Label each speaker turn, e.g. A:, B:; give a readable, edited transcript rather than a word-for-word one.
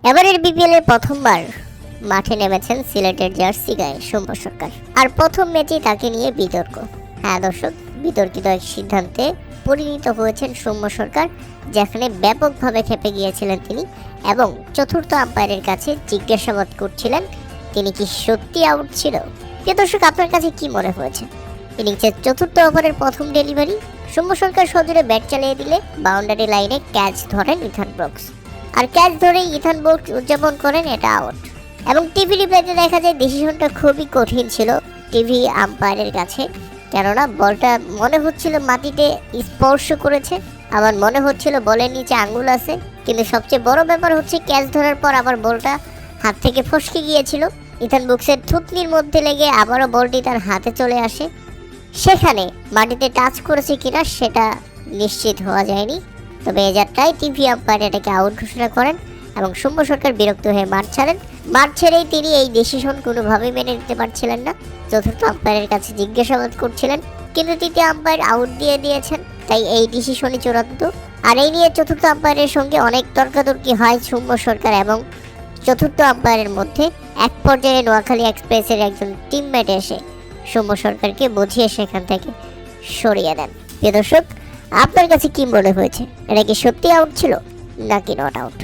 A: এবারের বিপিএল এর প্রথমবার মাঠে নেমেছেন সিলেটের জার্সি গায়ে সৌম্য সরকার, আর প্রথম ম্যাচেই তাকে নিয়ে বিতর্ক। হ্যাঁ দর্শক, বিতর্কিত এক সিদ্ধান্তে পরিণত হয়েছেন সৌম্য সরকার, যেখানে ব্যাপকভাবে খেপে গিয়েছিলেন তিনি এবং চতুর্থ আম্পায়ারের কাছে জিজ্ঞাসাবাদ করছিলেন তিনি কি সত্যি আউট ছিল। প্রিয় দর্শক, আপনার কাছে কি মনে হয়েছে? ইনিংসের চতুর্থ ওভারের প্রথম ডেলিভারি সৌম্য সরকার সজোরে ব্যাট চালিয়ে দিলে বাউন্ডারি লাইনে ক্যাচ ধরেন ইথান ব্রুকস, আর ক্যাচ ধরে ইথান ব্রুকস উদযাপন করেন এটা আউট। এবং টিভি রিপ্লেতে দেখা যায় ডিসিশনটা খুবই কঠিন ছিল টিভি আম্পায়ারের কাছে, কেননা বলটা মনে হচ্ছিল মাটিতে স্পর্শ করেছে, আবার মনে হচ্ছিল বলের নিচে আঙ্গুল আছে, কিন্তু সবচেয়ে বড় ব্যাপার হচ্ছে ক্যাচ ধরার পর আবার বলটা হাত থেকে ফসকে গিয়েছিল, ইথান ব্রুকসের থুতনির মধ্যে লেগে আবারও বলটি তার হাতে চলে আসে। সেখানে মাটিতে টাচ করেছে কিনা সেটা নিশ্চিত হওয়া যায়নি, তবে এ যাত্রায় টিভি আম্পায়ার এটাকে আউট ঘোষণা করেন এবং সৌম্য সরকার বিরক্ত হয়ে মাঠ ছাড়েন। মাঠ ছেড়েই তিনি এই ডিসিশন কোনোভাবেই মেনে নিতে পারছিলেন না, চতুর্থ আম্পায়ারের কাছে জিজ্ঞাসাবাদ করছিলেন, কিন্তু তৃতীয় আম্পায়ার আউট দিয়ে দিয়েছেন, তাই এই ডিসিশনই চূড়ান্ত। আর এই নিয়ে চতুর্থ আম্পায়ারের সঙ্গে অনেক তর্কাতর্কি হয় সৌম্য সরকার এবং চতুর্থ আম্পায়ারের মধ্যে। এক পর্যায়ে নোয়াখালী এক্সপ্রেসের একজন টিমমেট এসে সৌম্য সরকারকে বুঝিয়ে সেখান থেকে সরিয়ে দেন। প্রিয় দর্শক, আপনার কাছে কি মনে হয়েছে? এটা কি সত্যি আউট ছিল নাকি নট আউট?